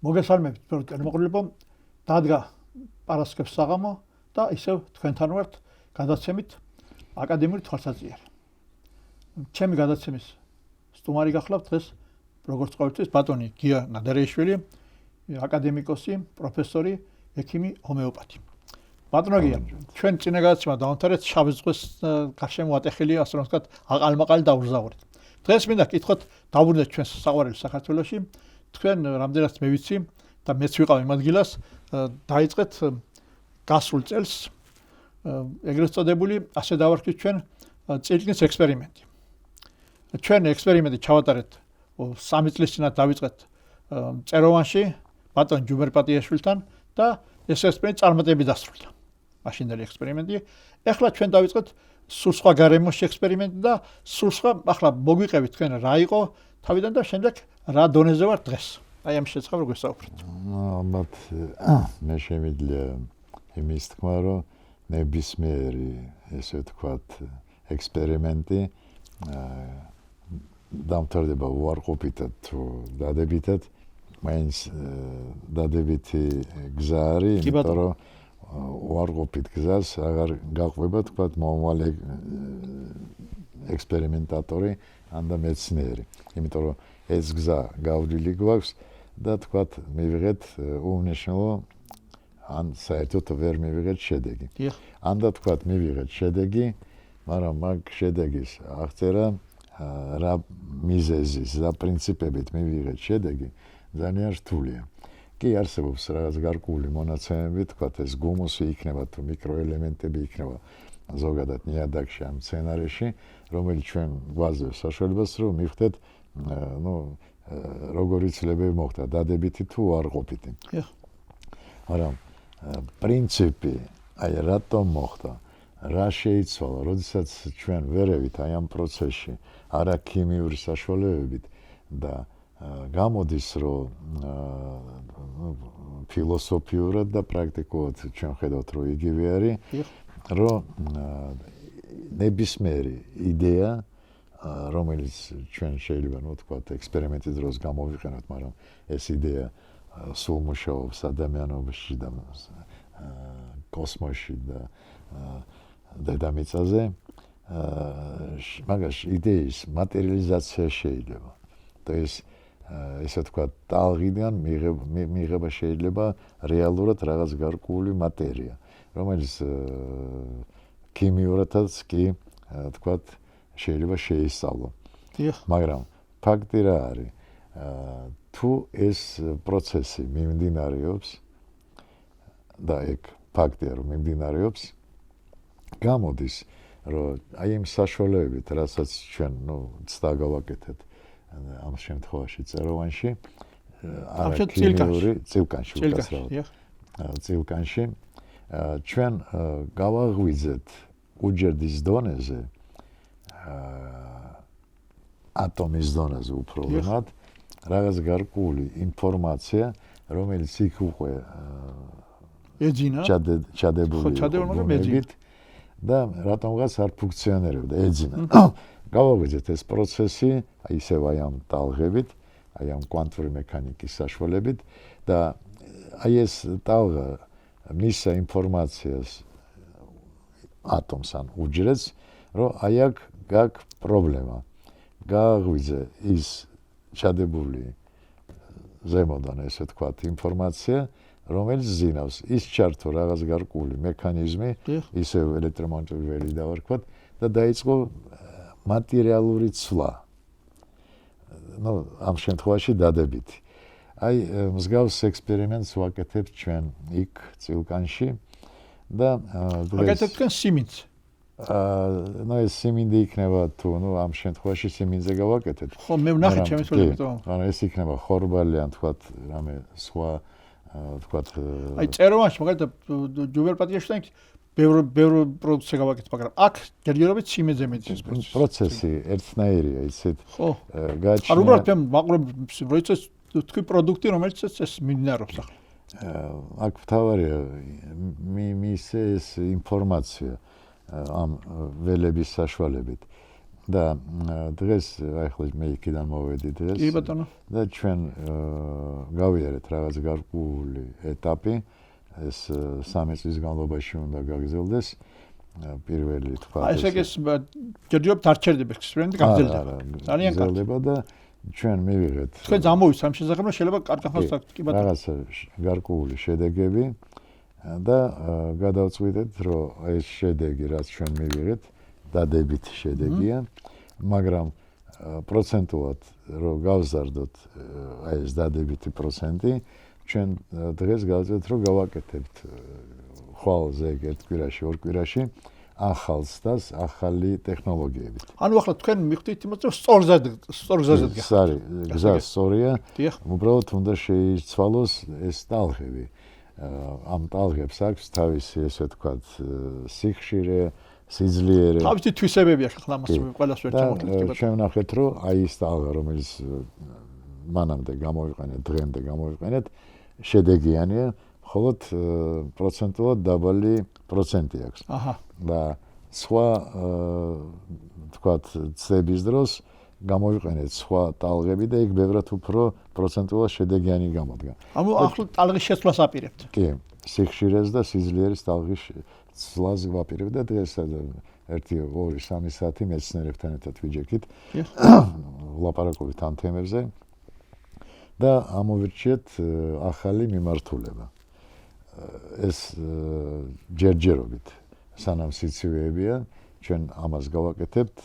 მოგესალმებით, მოყოლებო, დადგა პარასკევს საღამო და ისევ თქვენთან ვართ გადაცემით აკადემიური თვალსაჩინო. ჩემი გადაცემის სტუმარი გახლავთ დღეს, როგორც ყოველთვის, ბატონი გია ნადარეიშვილი, აკადემიკოსი, პროფესორი, ექიმი, ჰომეოპათი. ბატონო გია, ჩვენ წინა გადაცემა დავამთავრეთ შავი ზღვის გარშემო ატეხილი, ასე რომ ვთქვათ, აყალმაყალი დაუგზავნით. დღეს მინდა გითხოთ, დავუბრუნდეთ ჩვენს საყვარელ საქართველოში. თქვენ რამდენად მე ვიცი და მეც ვიყავ იმ ადგილას, დაიწყეთ გასულ წელს ეგრეთ წოდებული, ასე დავარქვით ჩვენ წილკნის ექსპერიმენტი. ჩვენ ექსპერიმენტი ჩავატარეთ 3 წლის წინათ დავიწყეთ წეროვანში ბატონ ჯუმერპატიაშვილთან და ეს ექსპერიმენტი წარმატებით დასრულდა. მაშინდელი ექსპერიმენტი. ეხლა ჩვენ დავიწყეთ სულ სხვა გარემოში ექსპერიმენტი და სულ სხვა, ახლა მოგვიყევით თქვენ რა იყო თავიდან და შემდეგ რა დონეზე ვარ დღეს. აი ამ შესახებ როგორ საუბრობთ? ალბათ მე შემიძლია იმის თქმა, რომ ნებისმიერი, ესე ვთქვათ, ექსპერიმენტი დამთავრდება უარყოფითად თუ დადებითად, მაინც დადებითი გზა არის, იმიტომ რომ უარყოფით გზას აღარ გაყვება, თქვათ, მომავალი ექსპერიმენტატორი ან და მეცნიერი. იმიტომ რომ ეს გზა გავლილი გვაქვს და თქვათ, მივიღეთ უმნიშვნელო ან საერთოდ ვერ მივიღეთ შედეგი. ან და თქვათ, მივიღეთ შედეგი, მაგრამ მაგ შედეგის აღწერა რა მიზეზის და პრინციპებით მივიღეთ შედეგი ძალიან რთულია. კი არსებობს რაღაც გარკვეული მონაცემები, თქვათ, ეს გუმუსი იქნება თუ მიკროელემენტები იქნება ზოგადად ნიადაგში ან მცენარეში, რომელიც ჩვენ გვაძლევს საშუალებას, რომ მივხვდეთ, როგორი ცვლილებები მოხდა, დადებითი თუ უარყოფითი. მაგრამ პრინციპი, აი რატომ მოხდა, რა შეიცვალა, როდესაც ჩვენ ვერევით აი ამ პროცესში არა ქიმიური საშუალებებით და გამოდის, რომ ფილოსოფიურად და პრაქტიკულად ჩვენ ხედავთ, რომ იგივე არის, რომ ნებისმიერი იდეა, რომელიც ჩვენ შეიძლება ვთქვათ, ექსპერიმენტის დროს გამოვიყენოთ, მაგრამ ეს იდეა სულ მუშაობს ადამიანობაში და კოსმოსში და დედამიწაზე, მაგას იდეის მატერიალიზაცია შეიძლება. და ესე ვთქვათ, ტალღიდან მიღება შეიძლება რეალურად რაღაც გარკვეული მატერია, რომელიც ქიმიურადაც კი, ვთქვათ, შეიძლება შეისწავლო. მაგრამ ფაქტი რა არის? თუ ეს პროცესი მიმდინარეობს და ეგ ფაქტია, რომ მიმდინარეობს, გამოდის, რომ აი იმ საშუალებებით, რასაც ჩვენ ცდა გავაკეთეთ ამ შემთხვევაში წეროვანში, არა ქიმიური წილკანში უკაცრავად. წილკანში ჩვენ გავაღვიძეთ უჯრედის დონეზე, ატომის დონეზე უფრო ვთქვათ, რაღაც გარკვეული ინფორმაცია, რომელიც იქ უკვე ეძინა ჩადებული და რატომღაც არ ფუნქციონირებდა, ეძინა. გავაღვიძეთ ეს პროცესი, ისევ აი ამ ტალღებით, აი ამ კვანტური მექანიკის საშუალებით და აი ეს ტალღა მისცა ინფორმაციას ატომს ან უჯრედს, რომ აი აქ გაქვს პრობლემა. გააღვიძე ის ჩადებული ზემოდან, ესე ვთქვათ, ინფორმაცია, რომელიც ზინავს, ის ჩართო რაღაც გარკვეული მექანიზმი, ისევ ელექტრომაგნიტური ველი დავარქვათ და დაიწყო მატერიალური ცვლა. ამ შემთხვევაში დადებითი. აი, მსგავს ექსპერიმენტს ვაკეთებთ ჩვენ იქ წილკანში და ვაკეთებთ თქვენ სიმინდს. ეს siminді იქნება თუ ამ შემთხვევაში siminდზე გავაკეთეთ. ხო, მე ვნახე ჩემს ველებით. ანუ ეს იქნება ხორბალი ან თქვათ რამე სხვა თქვათ აი წეროვანში მაგალითად ჯუმერპატიაშვილთან ბევრი პროდუქცია გავაკეთეთ, მაგრამ აქ ჯერჯერობით სიმინდზე მეცეს პროცესი ერთნაირია, ისეთ გაჩნია. ანუ უბრალოდ მე ვაყურებ, როდესაც თქვი პროდუქტი, რომელიც ეს მინარობს ახლა. აქ თავარია მისე ეს ინფორმაცია ამ ველების საშუალებით. და დღეს ახლა მე იქიდან მოვედი დღეს. კი ბატონო. და ჩვენ გავიარეთ რაღაც გარკვეული ეტაპი. ეს 3 წლის განმავლობაში უნდა გაგრძელდეს. პირველი თქვა ეს ეს ჯერჯერობით არ ჩერდება ექსპერიმენტი გაგრძელდება. ძალიან კარგი. გაგრძელდება და ჩვენ მივიღეთ. თქვენ გამოვით ამ შესაძლებლად შეიძლება კარგ ახალს კი ბატონო. რაღაც გარკვეული შედეგები და გადავწყვიტეთ, რომ ეს შედეგი რაც ჩვენ მივიღეთ, დადებითი შედეგია, მაგრამ პროცენტულად რომ გავზარდოთ აი ეს დადებითი პროცენტი, ჩვენ დღეს გავწევთ, რომ გავაკეთებთ ხვალ ზეგ ერთ კვირაში, ორ კვირაში ახალს და ახალი ტექნოლოგიებით. ანუ ახლა თქვენ მიხდით იმას, რომ სწორ გზაზე გახართ. გზა სწორია. უბრალოდ უნდა შეიცვალოს ეს ტალღები. ამ ტალღებს აქვს თავისი ესე ვთქვათ სიხშირე, სიძლიერე. თავისი თვისებები აქვს ახლა ამას ყველას ვერ ჩამოთვლით. ჩვენ ვნახეთ, რომ აი ეს ტალღა, რომელიც მანამდე გამოვიყენეთ, დღემდე გამოვიყენეთ, შედეგიანია, მხოლოდ პროცენტულად დაბალი პროცენტი აქვს. აჰა. და სხვა ვთქვათ წლების დროს გამოვიყენეთ სხვა ტალღები და იქ ბევრად უფრო პროცენტულად შედეგიანი გამოდგა. ანუ ახლა ტალღის შეცვლას აპირებთ. კი, სიხშირეს და სიძლიერეს ტალღის ცვლას ვაპირებთ და დღეს 1-2-3 საათი მეცნიერებთან ერთად ვიჯექით. ვლაპარაკობთ ამ თემებზე და ამოვირჩიეთ ახალი მიმართულება. ეს ჯერჯერობით სანამ სიცივეებია, ჩვენ ამას გავაკეთებთ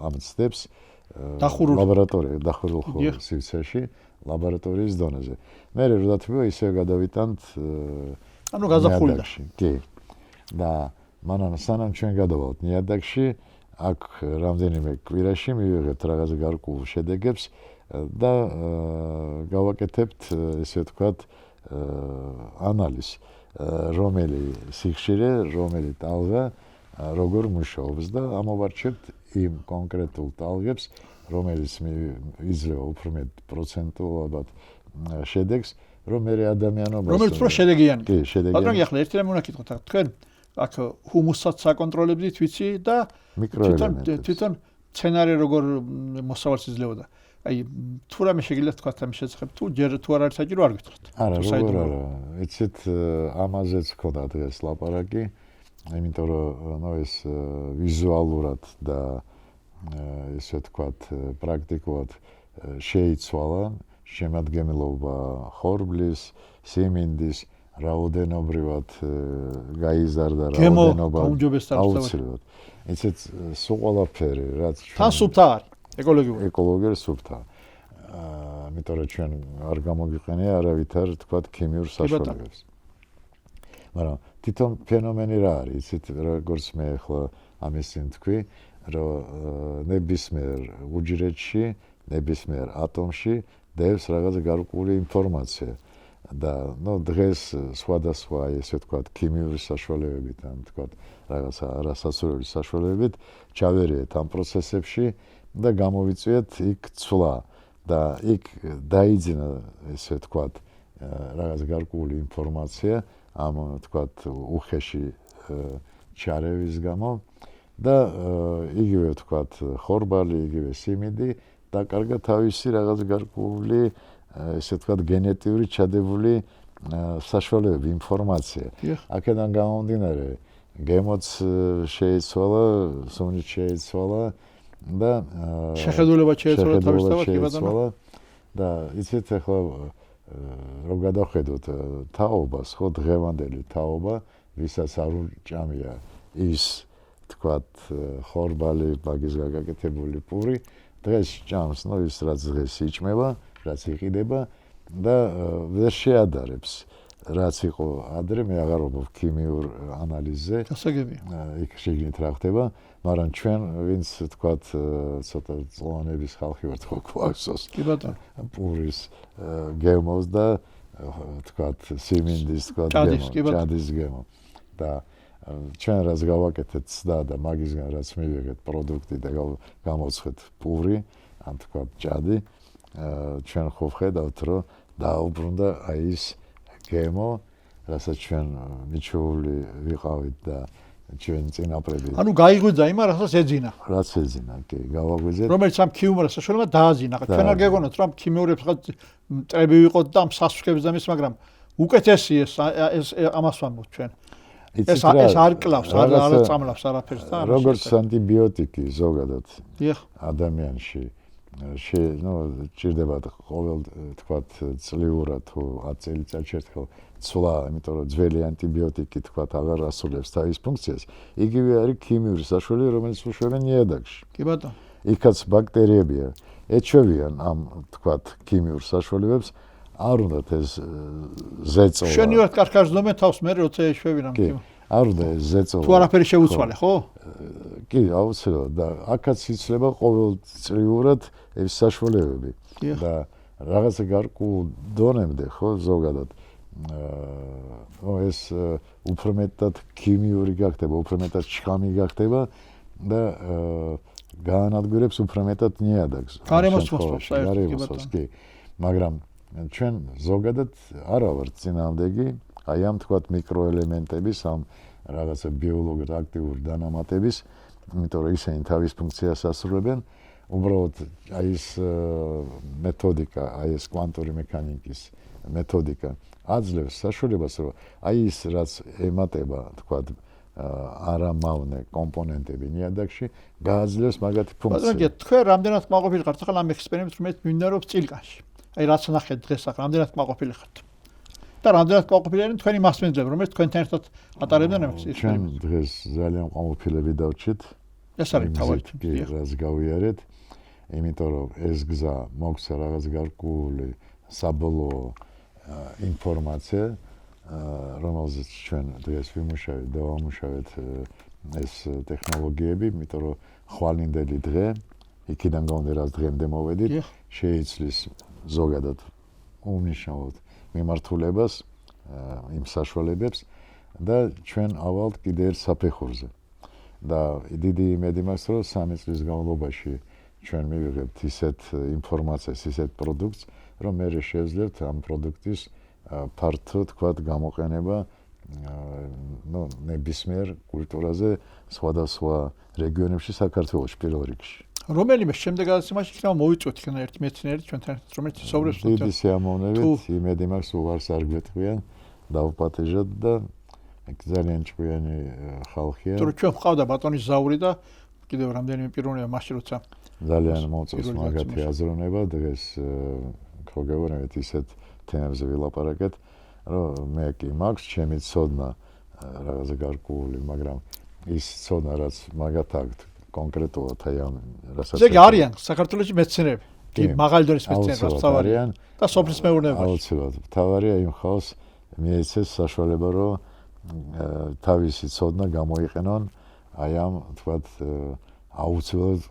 ამ ცდებს ლაბორატორიაში, დახურულ სივრცეში, ლაბორატორიის დონეზე. მე რა თქმა უნდა ისე გადავიტანთ ანუ გაზაფხულდა. კი. და მანამ სანამ ჩვენ გადავალთ ნიადაგში, აქ რამდენიმე კვირაში მივიღებთ რაღაც გარკვეულ შედეგებს და გავაკეთებთ ესე ვთქვათ ანალიზს, რომელი სიხშირე, რომელი ტალღა როგორ მუშაობს და ამოვარჩევთ იმ კონკრეტულ ტალღებს, რომელიც იძლევა უფრო მეტ პროცენტულად შედეგს, რომ მე ადამიანობას რომელიც უფრო შედეგიანი. კი, შედეგიანი. ბატონო, ახლა ერთი რამ უნდა გითხოთ, თქვენ აქ ჰუმუსსაც საკონტროლებდით ვიცი და თვითონ სცენარი როგორ მოსავალს იძლეოდა. აი თუ რამე შეგიძლიათ თქვა ამ შესახებ, თუ ჯერ თუ არ არის საჭირო არ გითხრათ. არა, როგორ არა. იცით, ამაზეც ხოდა დღეს ლაპარაკი, იმიტომ რომ ეს ვიზუალურად და ესე ვთქვათ პრაქტიკულად შეიცვალა შემადგენლობა ხორბლის, სიმინდის, რაოდენობრივად გაიზარდა რაოდენობა აუცილებლად. იცით, სულ ყველაფერი, რაც თან სუფთა არის. ეკოლოგიური სუფთა. იმიტომ რომ ჩვენ არ გამოგიყენია არავითარ თქვათ ქიმიურ საშუალებებს. მაგრამ თვითონ ფენომენი რა არის, იცით, როგორც მე ახლა ამის წინ თქვი, რომ ნებისმიერ უჯრედში, ნებისმიერ ატომში დევს რაღაც გარკვეული ინფორმაცია. და დღეს სხვადასხვა ესე ვთქვათ ქიმიური საშუალებებით ან თქვათ რაღაცა არასასურველი საშუალებებით ჩავერიეთ ამ პროცესებში და გამოვიწვიეთ იქ ცვლა და იქ დაიძინა ესე ვთქვათ რაღაც გარკვეული ინფორმაცია ამ ვთქვათ უხეში ჩარევის გამო და იგივე ვთქვათ ხორბალი, იგივე სიმინდი დაკარგა თავისი რაღაც გარკვეული ესე ვთქვათ გენეტიური ჩადებული საშუალებები, ინფორმაცია. აქედან გამომდინარე გემოც შეიცვალა, სუნიც შეიცვალა და შეხედულება შეიცვალა თავისთავად კი ბატონო. და იცით ახლა რომ გადავხედოთ თაობას, ხო დღევანდელი თაობა, ვისაც არ უჭამია ის თქვათ ხორბალი, ბაგის გაკეთებული პური, დღეს ჭამს, ის რაც დღეს იჭმება, რაც იყიდება და ვერ შეადარებს რაც იყო ადრე, მე აღარ ვობ ქიმიურ ანალიზზე. გასაგებია. იქ შეგინით რა ხდება, მაგრამ ჩვენ ვინც თქვათ ცოტა წლოვანების ხალხი ვართ ხო გვაქვს. კი ბატონო. პურის გემოს და თქვათ სიმინდის თქვათ ჭადის გემო. და ჩვენ რაც გავაკეთეთ ცდა და მაგისგან რაც მივიღეთ პროდუქტი და გამოცხეთ პური, ან თქვათ ჭადი, ჩვენ ხო ვხედავთ რომ დაუბრუნდა აი ის გემო, რასაც ჩვენ მიჩვეული ვიყავით და ჩვენ წინაპრები. ანუ გაიღვიძა იმ რასაც ეძინა. რაც ეძინა, კი, გავაგვიძეთ. რომელიც ამ ქიმიურ საშუალებას დააზინა. ჩვენ არ გეგონოთ რომ ქიმიურებს ხა წრები ვიყოთ და ამ სასუქებს და მის, მაგრამ უკეთესი ეს ამას ვამბობ ჩვენ. ეს არ კლავს, არ წამლავს არაფერს და როგორც ანტიბიოტიკი ზოგადად დიახ ადამიანში ჭირდება ყოველ თქვათ წლიურად თუ 10 წელიწადში ერთხელ ცვლა, იმიტომ რომ ძველი ანტიბიოტიკი თქვათ აღარ ასრულებს თავის ფუნქციას. იგივე არის ქიმიური საშუალება, რომელიც უშუალო ნიადაგში. კი ბატონო. იქაც ბაქტერიებია ეჩვევიან ამ თქვათ ქიმიურ საშუალებებს. არ უნდათ ეს ზეწოლა. შენივად კარგად ზდომენ თავს მე როცა ეშვევი რამ კი. არ უნდა ეს ზეწოლა. თუ არაფერი შეუცვალე, ხო? კი, აუცილებლად და აქაც იცლება ყოველწლიურად ეს საშუალებები და რაღაცა გარკვეულ დონემდე, ხო, ზოგადად ეს უფრო მეტად ქიმიური გახდება, უფრო მეტად შხამი გახდება და გაანადგურებს უფრო მეტად ნიადაგს. გარემოსვას კი, მაგრამ ჩვენ ზოგადად არა ვართ წინააღმდეგი აი ამ თქვათ მიკროელემენტების ამ რაღაცა ბიოლოგიურად აქტიური დანამატების, იმიტომ რომ ისინი თავის ფუნქციას ასრულებენ. უბრალოდ აი ეს მეთოდიკა, აი ეს კვანტური მექანიკის მეთოდიკა აძლევს საშუალებას, რომ აი ის რაც ემატება თქვათ არამავნე კომპონენტები ნიადაგში, გააძლევს მაგათი ფუნქცია. მაგრამ თქვენ რამდენად კმაყოფილი ხართ ახლა ამ ექსპერიმენტს, რომელიც მიმდინარეობს წილკანში. აი რაც ნახეთ დღეს ახლა რამდენად კმაყოფილი ხართ. და რამდენად კმაყოფილი არიან თქვენი მასპინძლები, რომელიც თქვენთან ერთად ატარებდნენ ამ ექსპერიმენტს. ჩვენ დღეს ძალიან კმაყოფილები დავჭით. ეს არის თავი. რაც გავიარეთ, იმიტომ რომ ეს გზა მოგვცა რაღაც გარკვეული საბოლოო ინფორმაცია, რომელზეც ჩვენ დღეს ვიმუშავეთ და ვამუშავეთ ეს ტექნოლოგიები, იმიტომ რომ ხვალინდელი დღე, იქიდან გონდა რაც დღემდე მოვედით, შეიცვლის ზოგადად უმნიშვნელოდ მიმართულებას იმ საშუალებებს და ჩვენ ავალთ კიდე ერთ საფეხურზე. და დიდი იმედი მაქვს, რომ 3 წლის განმავლობაში ჩვენ მივიღებთ ისეთ ინფორმაციას, ისეთ პროდუქტს, რომ მე შევძლებთ ამ პროდუქტის ფართო თქვათ გამოყენება ნებისმიერ კულტურაზე სხვადასხვა რეგიონებში საქართველოში პირველ რიგში. რომელიმე შემდეგ გადაცემაში იქნება მოვიწვევთ იქნება ერთი მეცნიერი ჩვენთან ერთად, რომელიც ისაუბრებს დიდი სიამოვნებით, იმედი მაქვს, უარს არ გვეტყვიან, დავპატეჟოთ და ძალიან ჭკვიანი ხალხია. თუ ჩვენ ვყავდა ბატონის ზაური და კიდევ რამდენიმე პიროვნება მასში როცა ძალიან მოწონს მაგათი აზროვნება, დღეს გქოგებოდეთ ისეთ თემებზე ვილაპარაკეთ, რომ მე კი მაქვს ჩემი ცოდნა რაღაცა გარკვეული, მაგრამ ის ცოდნა რაც მაგათ აქვთ კონკრეტულად აი ამ რასაც ზეგი არიან საქართველოში მეცნიერები. კი, მაღალი დონის მეცნიერები არიან და სოფლის მეურნეობაში. აუცილებლად. თავარია იმ ხალხს მიეცეს საშუალება, რომ თავისი ცოდნა გამოიყენონ აი ამ თქვათ აუცილებლად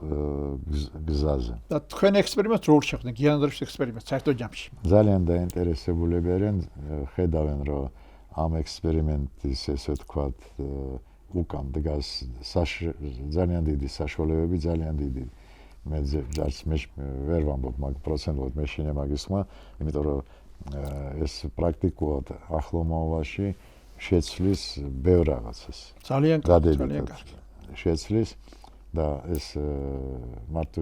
გზაზე. და თქვენ ექსპერიმენტს რო შეხვდნენ, გიანდრის ექსპერიმენტს საერთო ჯამში. ძალიან დაინტერესებულები არიან, ხედავენ, რომ ამ ექსპერიმენტის ესე თქვათ უკან დგას ძალიან დიდი საშუალებები, ძალიან დიდი. მე ჯარს მე ვერ ვამბობ მაგ პროცენტულად მე შინე მაგის ხმა, იმიტომ რომ ეს პრაქტიკულად ახლო მომავალში შეცვლის ბევრ რაღაცას. ძალიან კარგი. შეცვლის და ეს მარტო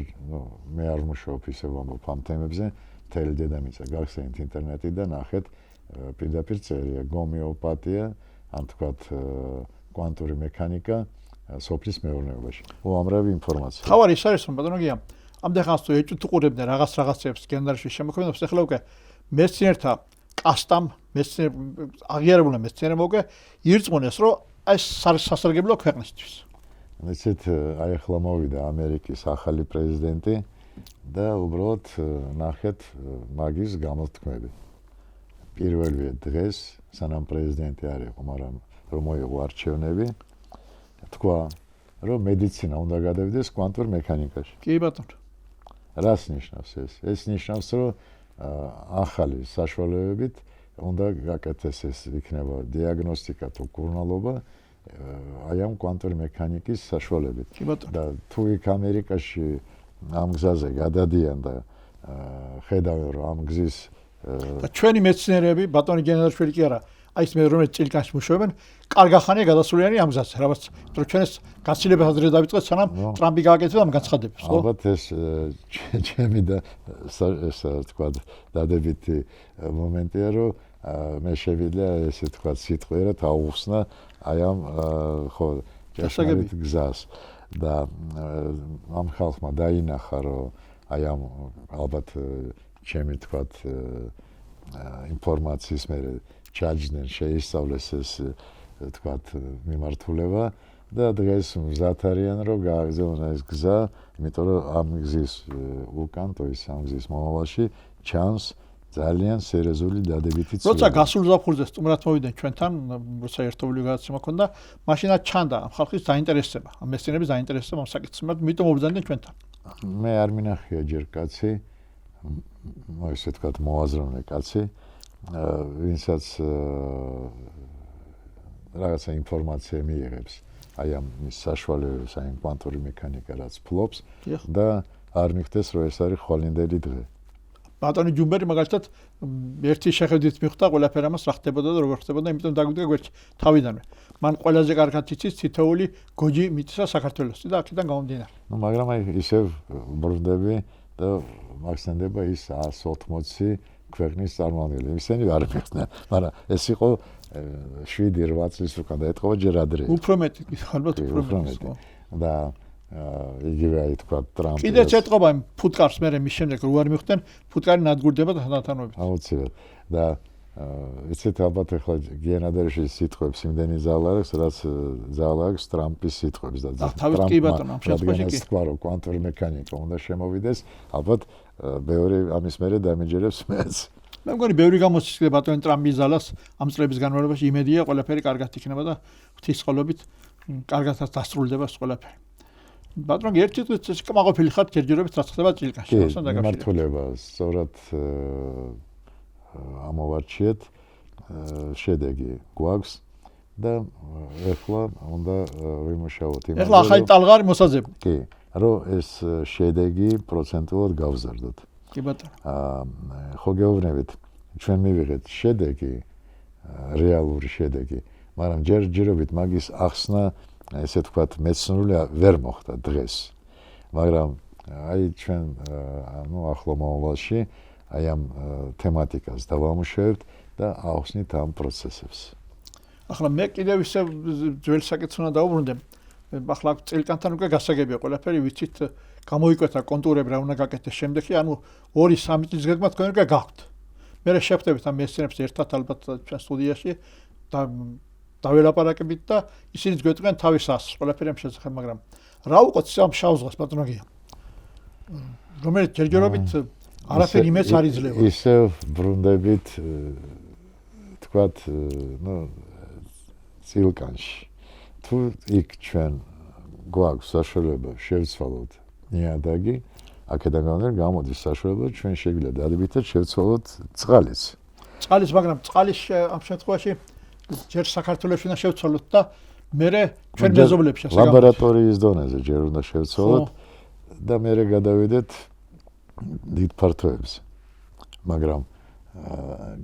მე არ მუშაობ ისე ვამბობ ამ თემებზე, მთელი დედამიწა გახსენით ინტერნეტიდან ნახეთ, პირდაპირ წერია გომეოპათია, ან თქვათ კვანტური მექანიკა სოფლის მეურნეობაში. უამრავი ინფორმაცია. ხავარი ის არის რომ ბატონო გია, ამდენხანს თუ ეჭვთუყურებდნენ რაღაცებს გენდარში შემოქმედებს, ახლა უკვე მეცნიერთა კასტამ აღიარებულმა მეცნიერებმა უკვე ირწმუნეს, რომ ეს სასარგებლო ქვეყნისთვის. ესეთ აი ახლა მოვიდა ამერიკის ახალი პრეზიდენტი და უბრალოდ ნახეთ მაგის გამოთქმები. პირველივე დღეს, სანამ პრეზიდენტი არ იყო, მაგრამ რომ მოიღო არჩევნები, თქვა, რომ მედიცინა უნდა გადავიდეს კვანტურ მექანიკაში. კი ბატონო. რას ნიშნავს ეს? ეს ნიშნავს, რომ ახალი საშუალებებით უნდა გაკეთდეს იქნება დიაგნოსტიკა თუ კურნალობა აი ამ კვანტური მექანიკის საშუალებით. და თუ იქ ამერიკაში ამ გზაზე გადადიან და ხედავენ, რომ ამ გზის და ჩვენი მეცნიერები, ბატონი გენერალიშვილი კი არა, აი ეს მე რომელიც წილკანში მუშაობენ, კარგახანია გადასულიანი ამ გზაზე, რაღაც იმიტომ ჩვენ ეს გაცილებას ადრე დავიწყეთ, სანამ ტრამპი გააკეთებდა ამ განცხადებას, ხო? ალბათ ეს ჩემი და ესა თქვა დადებითი მომენტია, რომ მე შევიდა ესე თქვა სიტყვიერად აუხსნა აი ამ ხო ჭეშმარიტ გზას და ამ ხალხმა დაინახა, რომ აი ამ ალბათ ჩემი თქვა ინფორმაციის მე ჩაჯდნენ შეისწავლეს ეს თქვა მიმართულება და დღეს მზად არიან რომ გააგზავნონ ეს გზა, იმიტომ რომ ამ გზის უკან თუ ის ამ გზის მომავალში ჩანს ძალიან სერიოზული დადებითი ცვლილება. როცა გასულ ზაფხულზე სტუმრად მოვიდნენ ჩვენთან, როცა ერთობლივი გადაცემა ჰქონდა, მაშინაც ჩანდა ამ ხალხის დაინტერესება, ამ მეცნიერების დაინტერესება ამ საკითხით, იმიტომ მობრძანდნენ ჩვენთან. მე არ მინახია ჯერ კაცი, ესე თქვა მოაზროვნე კაცი, ვინცაც რაღაცა ინფორმაცია მიიღებს, აი ამ მის საშუალებებს, აი კვანტური მექანიკა რაც ფლობს და არ მიხდეს რომ ეს არის ხვალინდელი დღე. ბატონი ჯუმბერი მაგალითად ერთი შეხედვით მიხვდა ყველაფერ ამას რა ხდებოდა და როგორ ხდებოდა, იმიტომ დაგვიდგა გვერდში თავიდანვე. მან ყველაზე კარგად იცის თითოეული გოჯი მიწისა საქართველოსი და აქედან გამომდინარე. ნუ მაგრამ აი ისევ ბრუნდები და მაგსენდება ის 180 ქვეყნის წარმომადგენელი. ისინი არ მიხდნენ, მაგრამ ეს იყო 7-8 წლის უკან და ეთქობა ჯერ ადრე. უფრო მეტი, ალბათ უფრო მეტი. და იგივე აი თქვა ტრამპი. კიდეც ეთქობა იმ ფუტკარს მე მის შემდეგ რო არ მიხდნენ, ფუტკარი ნადგურდება თანათანობით. აუცილებლად. და იცით ალბათ ახლა გენადერში სიტყვებს იმდენი ზალა აქვს, რაც ზალა აქვს ტრამპის სიტყვებს და ტრამპი ბატონო, ამ შემთხვევაში კი თქვა რომ კვანტური მექანიკა უნდა შემოვიდეს, ალბათ მეორე ამის მერე დამეჯერებს მეც. მე მგონი ბევრი გამოსცილე ბატონი ტრამპის ზალას ამ წლების განმავლობაში იმედია ყველაფერი კარგად იქნება და ღვთისმწყალობით კარგადაც დასრულდება ეს ყველაფერი. ბატონო ერთი თვით ეს კმაყოფილი ხარ ჯერჯერობით რაც ხდება წილკანში, ასთან დაკავშირებით. მართულება, სწორად ამოვარჩიეთ შედეგი გვაქვს და ეხლა უნდა ვიმუშაოთ იმაზე. ეხლა ახალი ტალღარი მოსაძებნი. კი, რომ ეს შედეგი პროცენტულად გავზარდოთ. კი ბატონო. ხო გეუბნებით, ჩვენ მივიღეთ შედეგი, რეალური შედეგი, მაგრამ ჯერჯერობით მაგის ახსნა, ესე ვთქვათ, მეცნიერული ვერ მოხდა დღეს. მაგრამ აი ჩვენ ანუ ახლო მომავალში აი ამ თემატიკას დავამუშავებთ და ახსნით ამ პროცესებს. ახლა მე კიდევ ისე ძველ საკითხს უნდა დავუბრუნდე. ახლა წილკანთან უკვე გასაგებია ყველაფერი, ვიცით გამოიკვეთა კონტურები რა უნდა გაკეთდეს შემდეგი, ანუ 2-3 წლის გეგმა თქვენ უკვე გაქვთ. მე შევხვდებით ამ მეცნიერებს ერთად ალბათ ჩვენ სტუდიაში და დაველაპარაკებით და ისინიც გვეტყვიან თავის ასს, ყველაფერი ამ შესახებ, მაგრამ რა უყოთ ამ შავ ზღვას ბატონო გია. რომელიც ჯერჯერობით არაფერი იმეც არ იძლევა. ისევ ბრუნდებით თქვათ, ნუ წილკანში. თუ იქ ჩვენ გვაქვს საშუალება შევცვალოთ ნიადაგი, აქედან გამოდის საშუალება ჩვენ შეგვიძლია დადებითად შევცვალოთ წყალიც. წყალიც, მაგრამ წყალის ამ შემთხვევაში ჯერ საქართველოში უნდა შევცვალოთ და მერე ჩვენ მეზობლებში ასე გამოდის. ლაბორატორიის დონეზე ჯერ უნდა შევცვალოთ და მერე გადავიდეთ დიდ ფართოებზე. მაგრამ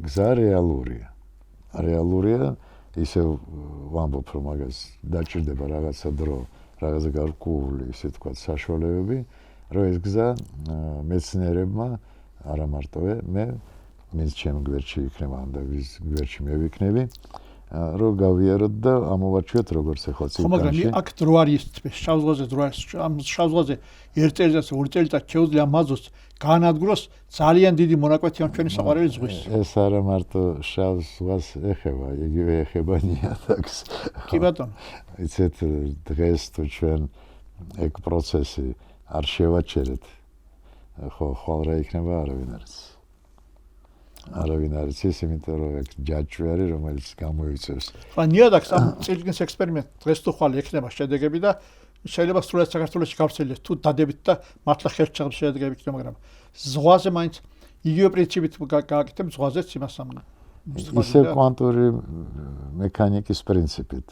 გზა რეალურია. რეალურია ისე ვამბობ რომ მაგას დაჭირდება რაღაცა დრო, რაღაცა გარკვეული ისე თქვა საშუალებები, რომ ეს გზა მეცნიერებმა არა მარტო მე მის ჩემ გვერდში იქნება და ვის გვერდში მე ვიქნები, რომ გავიაროთ და ამოვარჩიოთ როგორც ახლა წილკანში. მაგრამ აქ დრო არის, შავ ზღვაზე დრო არის, ამ შავ ზღვაზე 1 წელიწადს 2 წელიწადს შეუძლია მაზოს განადგუროს ძალიან დიდი მონაკვეთი ამ ჩვენი საყვარელი ზღვის. ეს არა მარტო შავ ზღვას ეხება, იგივე ეხება ნიადაგს. კი ბატონო. იცით დღეს თუ ჩვენ ეგ პროცესი არ შევაჩერეთ, ხო ხვალ რა იქნება არავინ არ იცის. არავინ არ იცის, იმიტომ რომ ეგ ჯაჭვი არის, რომელიც გამოიწევს. ხო ნიადაგს ამ წილკნის ექსპერიმენტ დღეს თუ ხვალ ექნება შედეგები და შეიძლება სრულად საქართველოში გავრცელდეს თუ დადებით და მართლა ხელშეღებ შედეგები იქნება, მაგრამ ზღვაზე მაინც იგივე პრინციპით გააკეთებ ზღვაზეც იმას ამ. ისე კვანტური მექანიკის პრინციპით.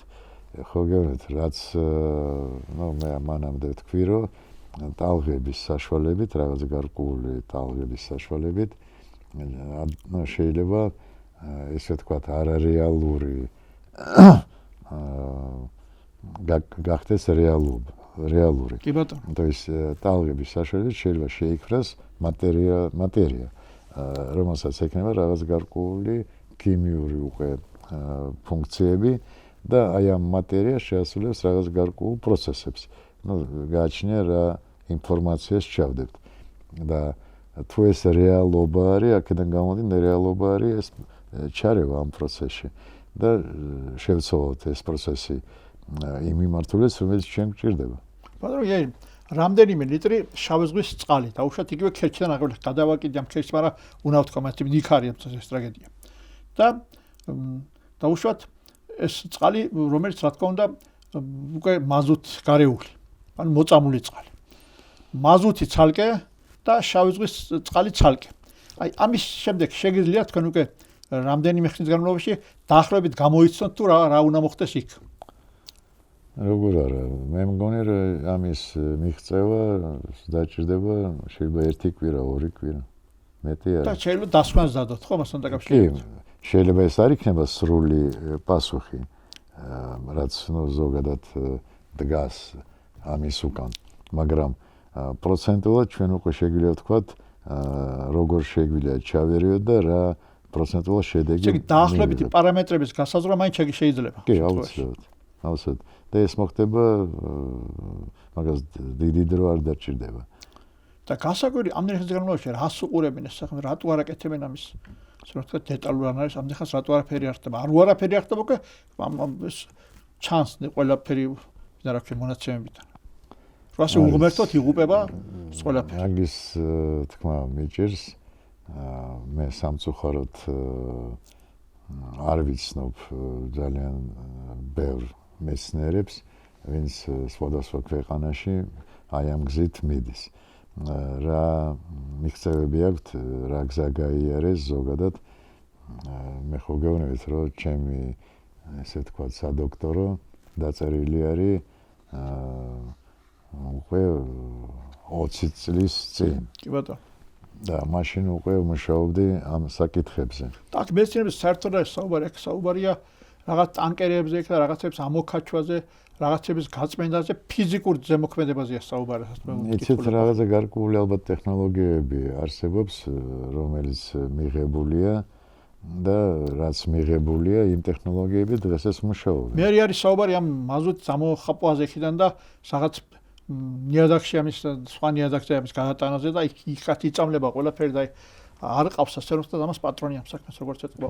ხო გეუბნით, რაც ნუ მე მანამდე ვთქვი, რომ ტალღების საშუალებით, რაღაც გარკვეული ტალღების საშუალებით, ნუ შეიძლება ესე ვთქვათ, არარეალური გახდეს რეალური. კი ბატონო. То есть ტალღების საშუალებით შეიძლება შეიქმნას მატერია, რომელსაც ექნება რაღაც გარკვეული ქიმიური უკვე ფუნქციები და აი ამ მატერიას შეასრულებს რაღაც გარკვეულ პროცესებს. გააჩნია რა ინფორმაციას ჩავდებთ. და თუ ეს რეალობა არის, აქედან გამოდის რეალობა არის ეს ჩარევა ამ პროცესში და შევცვალოთ ეს პროცესი იმ მიმართულებას, რომელიც ჩვენ გვჭირდება. ბატონო, რამდენიმე ლიტრი შავი ზღვის წყალი დაუშვათ იგივე ქერჩიდან აღებული გადავაკიდე ამ ქერჩს, მაგრამ უნდა ვთქვა, მათი იქ არის ეს ტრაგედია. და დაუშვათ ეს წყალი, რომელიც რა თქმა უნდა უკვე მაზუტ გარეული, ანუ მოწამული წყალი. მაზუთი ცალკე და შავი ზღვის წყალი ცალკე. აი ამის შემდეგ შეგიძლიათ თქვენ უკვე რამდენიმე ხნის განმავლობაში დაახლოებით გამოიცნოთ თუ რა უნდა მოხდეს იქ. როგორ არა, მე მგონი რომ ამის მიღწევა დაჭირდება შეიძლება 1 კვირა, 2 კვირა. მეტი არა. და შეიძლება დასკვანს დადოთ, ხო, მასთან დაკავშირებით. შეიძლება ეს არ იქნება სრული პასუხი, რაც ზოგადად დგას ამის უკან, მაგრამ პროცენტულად ჩვენ უკვე შეგვიძლია ვთქვათ, როგორ შეგვიძლია ჩავერიოთ და რა პროცენტულად შედეგი. ესე იგი დაახლოებითი პარამეტრების გასაზრდა მაინც შეიძლება. კი, აუცილებლად. და ეს მოხდება მაგას დიდი დრო არ დაჭირდება. და გასაკვირი ამდენი ხნის განმავლობაში რას უყურებენ ეს საქმე, რატო არ აკეთებენ ამის, ასე რომ ვთქვათ, დეტალურ ანალიზს, ამდენ ხანს რატო არაფერი არ ხდება. არაფერი არ ხდება, უკვე ეს ჩანსნი ყველაფერი და რა ქვია მონაცემებიდან. რასე უღმერთოთ იღუპება ყველაფერი. მაგის თქმა მიჭირს, მე სამწუხაროდ არ ვიცნობ ძალიან ბევრ მეცნიერებს, ვინც სხვადასხვა ქვეყანაში აი ამ გზით მიდის. რა მიღწევები აქვთ, რა გზა გაიარეს ზოგადად. მე ხო გეუბნებით, რომ ჩემი ესე ვთქვათ, სადოქტორო დაწერილი არის უკვე 20 წლის წინ. კი ბატონო. და მაშინ უკვე მუშაობდი ამ საკითხებზე. აქ მეცნიერების საერთოდ არის საუბარია რაღაც ტანკერებზე და რაღაცებს ამოქაჩვაზე, რაღაცების გაწმენდაზე, ფიზიკურ ზემოქმედებაზეა საუბარი, ასე ვთქვათ. იცით, რაღაცა გარკვეული ალბათ ტექნოლოგიები არსებობს, რომელიც მიღებულია და რაც მიღებულია, იმ ტექნოლოგიები დღესაც მუშაობენ. მე არის საუბარი ამ მაზუტის ამოხაპვაზე იქიდან და რაღაც ნიადაგში ამის სხვა ნიადაგზე ამის გადატანაზე და იქაც იწამლება ყველაფერი და არ ყავს ასე რომ და ამას პატრონი ამ საქმეს როგორც ეთქვა.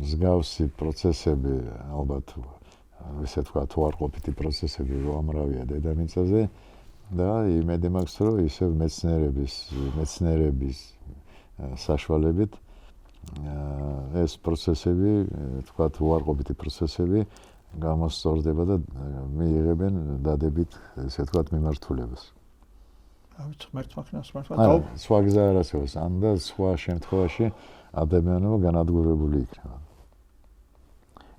მსგავსი პროცესები ალბათ ესე ვთქვათ, უარყოფითი პროცესები უამრავია დედამიწაზე და იმედი მაქვს, რომ ისევ მეცნიერების საშუალებით ეს პროცესები, ვთქვათ, უარყოფითი პროცესები გამოსწორდება და მიიღებენ დადებით, ესე ვთქვათ, მიმართულებას. ავით მართმაქნას სხვა გზა არ არსებობს, ან და სხვა შემთხვევაში ადამიანობა განადგურებული იქნება.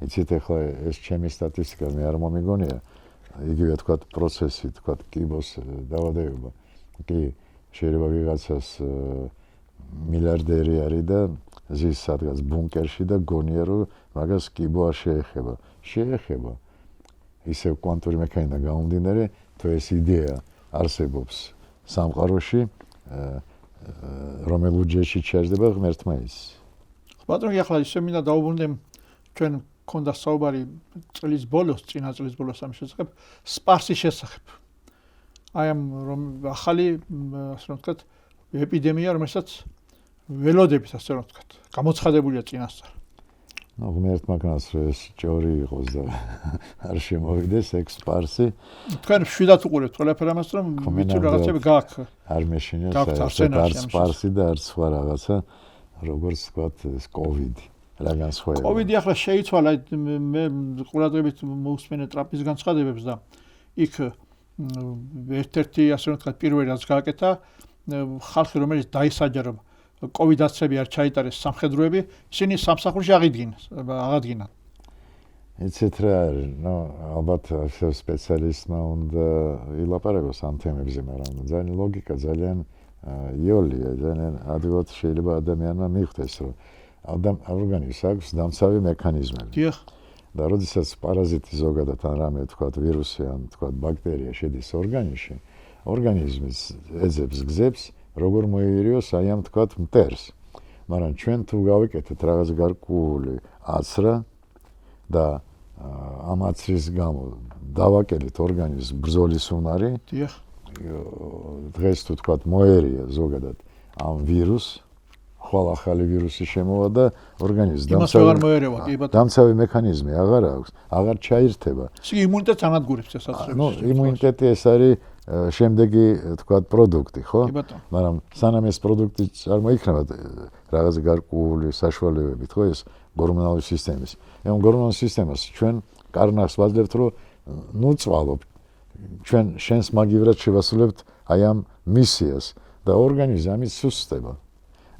იცით, ახლა ეს ჩემი სტატისტიკა მე არ მომიგონია, იგივე ვთქვათ, პროცესი, ვთქვათ, კიბოს დავადებება. კი, შეიძლება ვიღაცას მილიარდერი არის და ზის სადღაც ბუნკერში და გონია, რომ მაგას კიბო არ შეეხება. შეეხება. ისევ კვანტური მექანიკიდან გამომდინარე, თუ ეს იდეა არსებობს სამყაროში, რომელ უჯრედში ჩერდება ღმერთმა ის. ბატონო, ახლა ისე მინდა დაუბრუნდე ჩვენ ქონდა საუბარი წლის ბოლოს, წინა წლის ბოლოს ამ შესახებ, სპარსის შესახებ. აი ამ ახალი, ასე რომ ვთქვათ, ეპიდემია, რომელსაც ველოდებით, ასე რომ ვთქვათ, გამოცხადებულია წინასწარ. ღმერთმა კანს ეს ჭორი იყოს და არ შემოვიდეს ეგ სპარსი. თქვენ შვიდად უყურებთ ყველაფერ ამას, რომ ვიცი რაღაცები გააქვს. არ მეშინია საერთოდ სპარსი და არც სხვა რაღაცა, როგორც ვთქვათ, ეს კოვიდი. რაგან სხვაია. კოვიდი ახლა შეიცვალა, მე ყურადღებით მოусმენე ტრამპის განცხადებებს და იქ ერთ-ერთი, ასე რომ ვთქვათ, პირველი რაც გააკეთა, ხალხი რომელიც დაისაჯა, რომ კოვიდაცები არ ჩაიტარეს სამხედროები, ისინი სამსახურში აღადგინან. იცით რა არის, ალბათ სპეციალისტმა უნდა ილაპარაკოს ამ თემებზე, მაგრამ ძალიან ლოგიკა, ძალიან იოლია, ძალიან ადვილად შეიძლება ადამიანმა მიხვდეს, რომ ორგანიზმს აქვს დამცავი მექანიზმები. დიახ. და როდესაც პარაზიტი ზოგადად ან რამე თქვათ ვირუსი ან თქვათ ბაქტერია შედის ორგანიზმში, ორგანიზმის ეძებს გზებს, როგორ მოიერიოს აი ამ თქვათ მტერს. მაგრამ ჩვენ თუ გავიკეთეთ რაღაც გარკვეული აცრა და ამ აცრის გამო დავაკელით ორგანიზმს ბრძოლის უნარი, დიახ. დღეს თუ თქვათ მოერია ზოგადად ამ ვირუსს, ხვალ ახალი ვირუსი შემოვა და ორგანიზმს დამცავი მექანიზმი აღარ აქვს, აღარ ჩაირთება. ის იმუნიტეტს ანადგურებს ეს აცრები. იმუნიტეტი ეს არის შემდეგი თქვათ პროდუქტი, ხო? მაგრამ სანამ ეს პროდუქტი წარმოიქმნება რაღაც გარკვეული საშუალებებით, ხო, ეს გორმონალური სისტემის. ამ გორმონულ სისტემას ჩვენ კარნახს ვაძლევთ, რომ წვალობ. ჩვენ შენს მაგივრად შევასრულებთ აი ამ მისიას და ორგანიზმი ამის სუსტდება.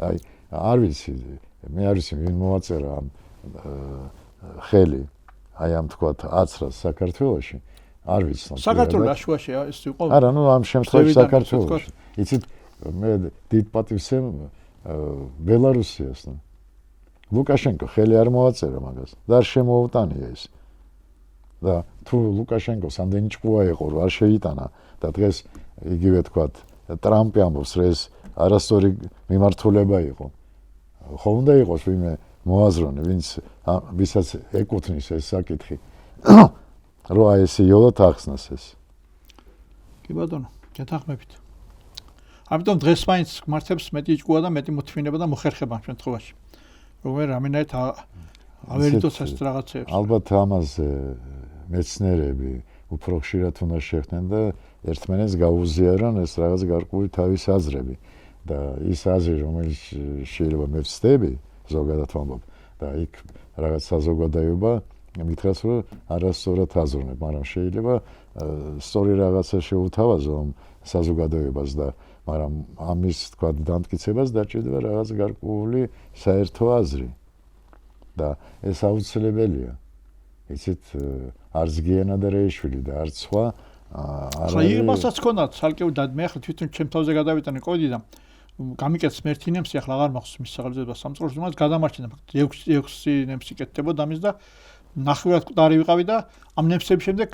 აი არ ვიცი, მე არ ვიცი ვინ მოვაწერა ამ ხელი აი ამ თქვათ აცრას საქართველოში. არ ვიცი. საქართველოს შუაშია ეს იყო. არა, ნუ ამ შემთხვევაში საქართველოში. იცით, მე დიდ პატივს ბელარუსიას. ლუკაშენკო ხელი არ მოვაწერა მაგას. და არ შემოუტანია ეს. და თუ ლუკაშენკოს ამდენი ჭკუა იყო, რომ არ შეიტანა და დღეს იგივე თქვათ ტრამპი ამბობს, რომ ეს არასწორი მიმართულება იყო. ხო უნდა იყოს ვინმე მოაზროვნე, ვისაც ეკუთვნის ეს საკითხი. რო აი ეს იოლად ახსნას ეს. კი ბატონო, გეთანხმებით. ამიტომ დღეს მაინც მართებს მეტი ჭკუა და მეტი მოთმინება და მოხერხება ამ შემთხვევაში. რომ რამენაირად ავერიტოს ეს რაღაცეებს. ალბათ ამაზე მეცნიერები უფრო ხშირად უნდა შეხდნენ და ერთმანეთს გაუზიარონ ეს რაღაც გარკვეული თავის აზრები და ის აზრი რომელიც შეიძლება მე ვცდები ზოგადად ვამბობ და იქ რაღაც საზოგადოება მითხრას რომ არასწორად აზროვნებ, მაგრამ შეიძლება სწორი რაღაცა შეუთავაზო საზოგადოებას და მაგრამ ამის თქვა დამტკიცებას დაჭირდება რაღაც გარკვეული საერთო აზრი და ეს აუცილებელია. იცით, არც გიანა და რეიშვილი და არც სხვა არა იმასაც ქონდა ცალკეულ და მე ახლა თვითონ ჩემ თავზე გადავიტანე კოდი და გამიკეთეს მერტი ნემსი ახლა აღარ მახსოვს მის სახელმწიფო სამწუხაროდ მას გადამარჩინა ფაქტი 6 ნემსი კეთდებოდა ამის და ნახევრად მკვდარი ვიყავი და ამ ნემსების შემდეგ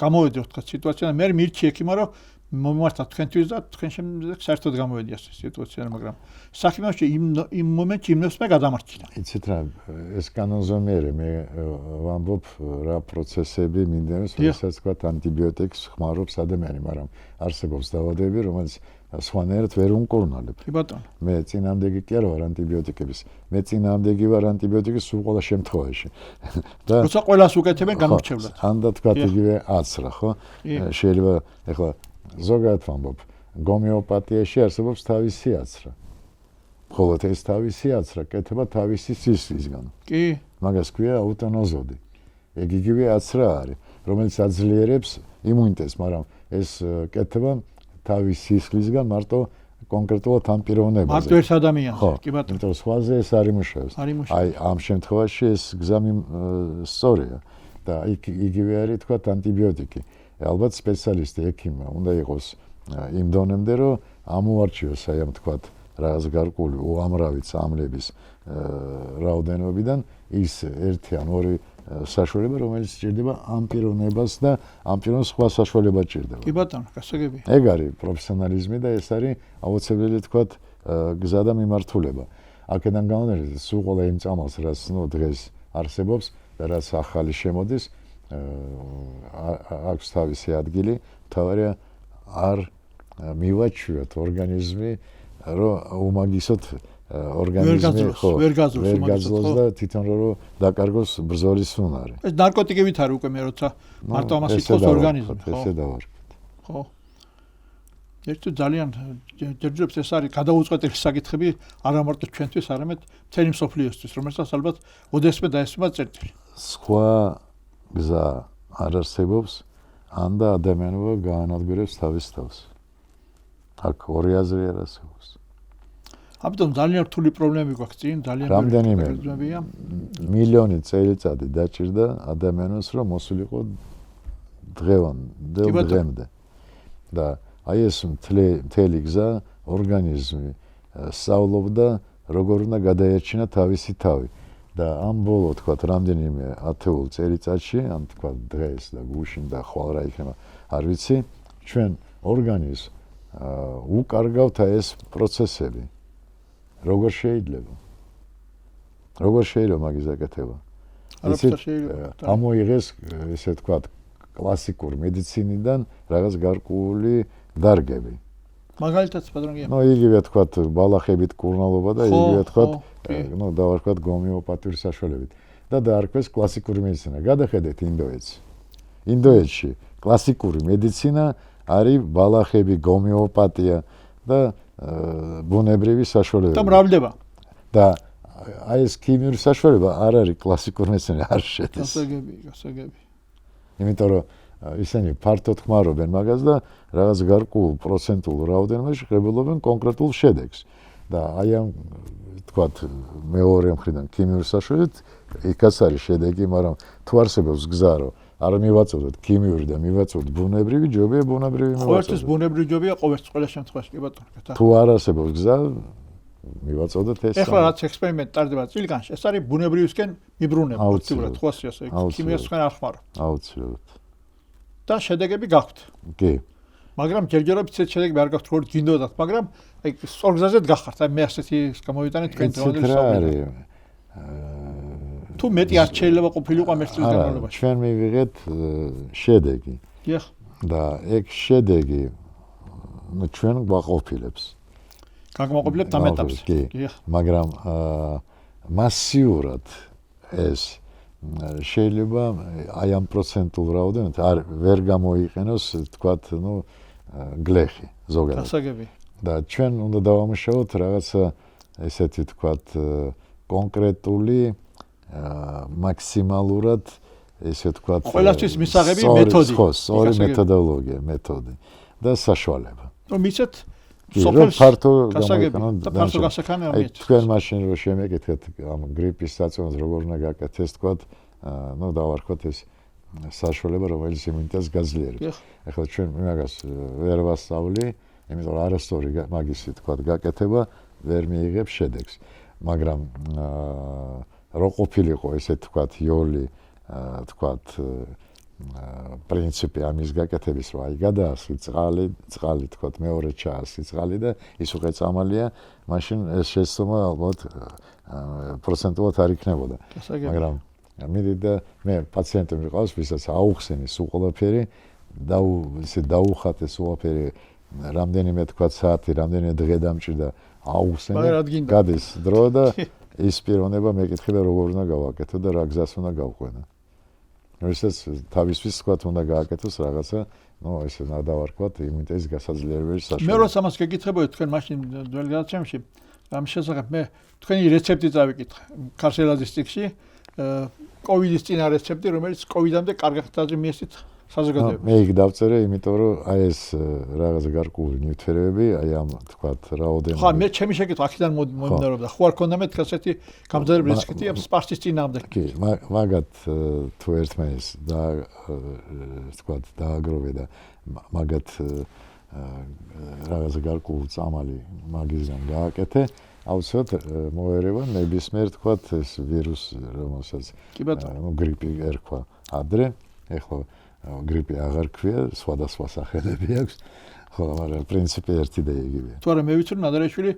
გამოვედი თქვა სიტუაცია და მე მირჩი ექიმა რომ მომმართა თქვენთვის და თქვენ შემდეგ საერთოდ გამოვედი ეს სიტუაცია მაგრამ საქმეში იმ მომენტში იმ ნემსმა გადამარჩინა. იცით რა ეს კანონზომიერი მე ვამბობ რა პროცესები მინდებს როდესაც თქვა ანტიბიოტიკს ხმარობს ადამიანი, მაგრამ არსებობს დაავადებები რომელიც სხვანაირად ვერ უმკურნალებ. კი ბატონო. მე წინამდეგი კი არ ვარ ანტიბიოტიკების. მე წინამდეგი ვარ ანტიბიოტიკის სულ ყველა შემთხვევაში. და როცა ყველას უკეთებენ გამორჩევლად. ან და თქვა იგივე აცრა, ხო? შეიძლება ეხლა ზოგადად ვამბობ, გომეოპათიაში არსებობს თავისი აცრა. ხოლო ეს თავისი აცრა კეთება თავისი სისხლისგან. კი. მაგას ქვია აუტონოზოდი. ეგ იგივე აცრა არის, რომელიც აძლიერებს იმუნიტეტს, მაგრამ ეს კეთება თავის სისხლისგან მარტო კონკრეტულად ამ პიროვნებაზე. მარტო ერთ ადამიანზე, კი ბატონო. იმიტომ სხვაზე ეს არ იმუშავებს. აი ამ შემთხვევაში ეს გზა სწორია და იგივე არის თქვა ანტიბიოტიკი. ალბათ სპეციალისტი ექიმი უნდა იყოს იმ დონემდე რომ ამოარჩიოს აი ამ თქვა რაღაც გარკვეული უამრავი წამლების რაოდენობიდან ის ერთი ან ორი საშუალება რომელიც სჭირდება ამ პიროვნებას და ამ პიროვნებას სხვა საშუალება სჭირდება. კი ბატონო, გასაგებია. ეგ არის პროფესიონალიზმი და ეს არის აუცილებელი თქვა გზა და მიმართულება. აქედან გამომდინარე სულ ყველა იმ წამალს რაც დღეს არსებობს და რაც ახალი შემოდის აქვს თავისი ადგილი, თავარია არ მივაჩვიოთ ორგანიზმი, რომ უმაგისოდ ორგანიზმი ვერ გაძლოს და თვითონ რომ დაკარგოს ბრძოლის უნარი. ეს ნარკოტიკებით არის უკვე მე როცა მარტო ამას იტყოს ორგანიზმი, ხო? ესე დავარ. ხო. ერთი ძალიან ჯერჯერობით ეს არის გადაუწყვეტელი საკითხები არა მარტო ჩვენთვის, არამედ მთელი მსოფლიოსთვის, რომელსაც ალბათ ოდესმე დაესწრება წერტილი. სხვა გზა არ არსებობს, ან და ადამიანობა გაანადგურებს თავის თავს. აქ ორი აზრი არ არსებობს. ამიტომ ძალიან რთული პრობლემები გვაქვს წინ, ძალიან რამდენიმე მილიონი წელიწადი დაჭირდა ადამიანს, რომ მოსულიყო დღემდე. და აი ეს მთელი გზა ორგანიზმი სწავლობდა როგორ უნდა გადაერჩინა თავისი თავი. და ამ ბოლო თქვათ რამდენიმე ათეულ წელიწადში, ან თქვათ დღეს და გუშინ და ხვალ რა იქნება, არ ვიცი, ჩვენ ორგანიზმს უკარგავთ ეს პროცესები. როგორ შეიძლება? როგორ შეიძლება მაგის გაკეთება? ამოიღეს ესე თქვათ კლასიკურ მედიცინიდან რაღაც გარკვეული დარგები. მაგალითად პატრონია. იგივე თქვათ ბალახებით კურნალობა და იგივე თქვათ დავარქვათ გომეოპათიური საშუალებით. და დაარქვეს კლასიკური მედიცინა. გადახედეთ ინდოეთს. ინდოეთში კლასიკური მედიცინა არის ბალახები, გომეოპათია და ბუნებრივი საშუალებები. და მრავლდება. და აი ეს ქიმიური საშუალება არ არის კლასიკური მედიცინა, არ შედის. გასაგები. იმიტომ რომ ისინი ფართოდ ხმარობენ მაგას და რაღაც გარკვეულ პროცენტულ რაოდენობაში ღებულობენ კონკრეტულ შედეგს. და აი ამ თქვათ მეორე მხრიდან ქიმიური საშუალებით იქაც არის შედეგი, მაგრამ თუ არსებობს გზა რომ არ მივაწოდოთ ქიმიური და მივაწოდოთ ბუნებრივი, ჯობია ბუნებრივი მივაწოდოთ. ყოველთვის ბუნებრივი ჯობია ყველა შემთხვევაში, კი ბატონო. თუ არ არსებობს გზა მივაწოდოთ ეს. ეხლა რაც ექსპერიმენტი ტარდება წილგანში, ეს არის ბუნებრივისკენ მიბრუნება, უცებრად ხო ასე ქიმიასკენ არ ხმარო. აუცილებლად. და შედეგები გაქვთ. კი. მაგრამ ჯერჯერობით ეს შედეგები არ გაქვთ, როგორც გინდოდათ, მაგრამ აი სწორ გზაზე გახართ. აი მე ასეთი გამოვიტანეთ თქვენ დროინდელი საუბარი. თუ მეტი არ შეიძლება ყოფილიყო ამ ერთის განმავლობაში. ჩვენ მივიღეთ შედეგი. დიახ. და ეგ შედეგი ჩვენ გვაყოფილებს. გაგმოყოფილებთ ამ ეტაპს. დიახ. მაგრამ მასიურად ეს შეიძლება აი ამ პროცენტულ რაოდენობით არ ვერ გამოიყენოს თქვათ გლეხი ზოგადად. გასაგები. და ჩვენ უნდა დავამუშავოთ რაღაცა ესეთი თქვათ კონკრეტული მაქსიმალურად ესე თქვათ ყველასთვის მისაღები მეთოდი. ორი მეთოდი და საშუალება. რომ მიცეთ სოფელს ფართო გამოიყენოთ და ფართო გასახანია მიეც. თქვენ მაშინ რო შემეკითხეთ ამ გრიპის საწონს როგორ უნდა გაკეთდეს თქვათ, დავარქვათ ეს საშუალება რომელიც იმუნიტეტს გაძლიერებს. ეხლა ჩვენ მაგას ვერ ვასწავლი, იმიტომ რომ არასწორი მაგისი თქვათ გაკეთება ვერ მიიღებს შედეგს. მაგრამ რო ყოფილიყო ესე თქვათ იოლი თქვათ პრინციპი ამის გაკეთების, რომ აი გადაასხი წყალი თქვათ მეორე ჩაასხი წყალი და ის უკვე წამალია, მაშინ ეს შეცდომა ალბათ პროცენტულად არ იქნებოდა. მაგრამ მიდი და მე პაციენტები მიყავს, ვისაც აუხსენის უყოლაფერი და ისე დაუხატეს უყოლაფერი რამდენიმე თქვათ საათი, რამდენიმე დღე დამჭირდა აუხსენი, გადის დრო და ის პიროვნება მეკითხება როგორ უნდა გავაკეთო და რა გზას უნდა გავყვანო. როდესაც თავისთვის თქვათ უნდა გააკეთოს რაღაცა, ესე დავარქვათ იმუნიტეტის გასაძლიერებელი საშუალება. მე როცა ამას გეკითხებოდი თქვენ მაშინ ძველ გადაცემაში, ამ შესახებ მე თქვენი რეცეპტი წავიკითხე ქარსელაძის წიგნში, კოვიდის წინა რეცეპტი, რომელიც კოვიდამდე კარგად მიესწრით საზოგადოებას. მე იქ დავწერე, იმიტომ რომ აი ეს რაღაც გარკვეული ნივთიერებები, აი ამ თქვათ რაოდენობით. ხო, მე ჩემი შეკითხვა აქედან მომდინარეობდა. ხო არ ქონდა მეთქ ასეთი გამძლეობი რისკი ამ სპარსის წინააღმდეგ. კი, მაგათ თუ ერთმანეთს და თქვათ დააგროვე და მაგათ რაღაც გარკვეული წამალი მაგისგან გააკეთე, აუცილებლად მოერევა ნებისმიერ თქვათ ეს ვირუსი, რომელსაც გრიპი ერქვა ადრე, ეხლა გრიპი აღარ ქვია, სხვადასხვა სახელები აქვს. ხო, მაგრამ პრინციპი ერთი და იგივეა. თუ არა მე ვიცი რომ ნადარეშვილი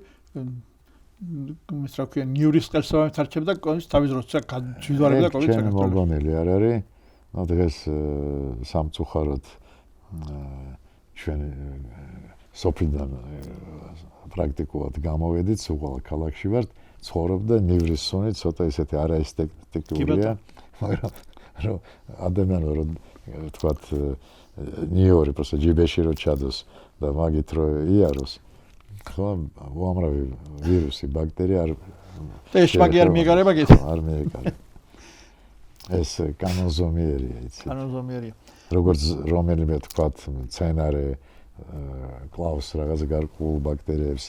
რა ქვია ნიურის ყელსავამით არჩევდა კონის თავის როცა გაჯვარებდა კოვიდს საქართველოს. ჩვენ მოგონილი არ არის. დღეს სამწუხაროდ ჩვენ სოფლიდან პრაქტიკულად გამოვედით, უყალ ქალაქში ვართ, ცხოვრობ და ნივრის სუნი ცოტა ისეთი არაესთეტიკურია, მაგრამ რომ ადამიანი რომ თქვათ ნიორი просто ჯიბეში რო ჩადოს და მაგით რო იაროს, ხო, უამრავი ვირუსი, ბაქტერია არ და ეს მაგი არ მიეყარება გეთ? არ მიეყარება. ეს კანონზომიერია, იცი. კანონზომიერია. როგორც რომელიმე თქვათ მცენარე კლავს რაღაც გარკვეულ ბაქტერიებს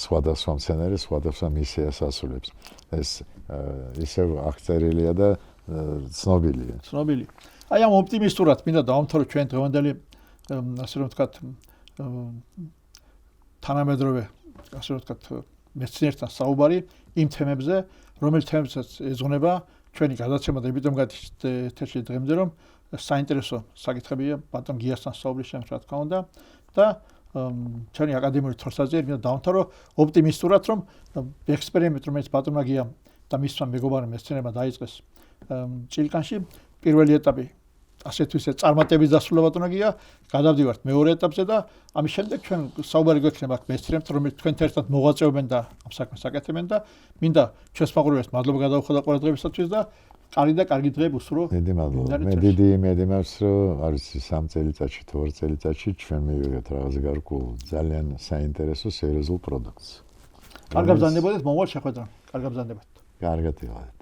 სხვადასხვა მცენარე სხვადასხვა მისიას ასრულებს. ეს ისევ აღწერილია და ცნობილია. ცნობილი. აი ამ ოპტიმისტურად მინდა დავამთავროთ ჩვენ დღევანდელი ასე რომ ვთქვათ თანამედროვე ასე რომ ვთქვათ მეცნიერთან საუბარი იმ თემებზე, რომელ თემებსაც ეძღვნება ჩვენი გადაცემა და იმიტომ გათიშთ ეთერში დღემდე რომ საინტერესო საკითხებია ბატონ გიასთან საუბრის შემდეგ რა თქმა უნდა და ჩვენი აკადემიური თორსაზიერი მინდა დავამთავრო ოპტიმისტურად რომ ექსპერიმენტი რომელიც ბატონმა გიამ და მისმა მეგობარმა მეცნიერებმა დაიწყეს ჭილკანში პირველი ეტაპი ასეთ ვისე წარმატების დასრულება ბატონმა გია გადავდივართ მეორე ეტაპზე და ამის შემდეგ ჩვენ საუბარი გვექნება აქ მეცნიერებთან რომელიც თქვენთან ერთად მოღვაწეობენ და ამ საქმეს აკეთებენ და მინდა ჩვენს მაყურებელს მადლობა გადავუხო და ყურადღებისათვის და კარგი დღეები უსურვო. დიდი მადლობა. მე დიდი მაქვს რომ არის 3 წელიწადში თუ 2 წელიწადში ჩვენ მივიღეთ რაღაც გარკვეულ ძალიან საინტერესო სერიოზულ პროდუქტს. კარგად ბრძანდებოდეთ მომავალ შეხვედრამ. კარგად ბრძანდებოდეთ. კარგად იყავით.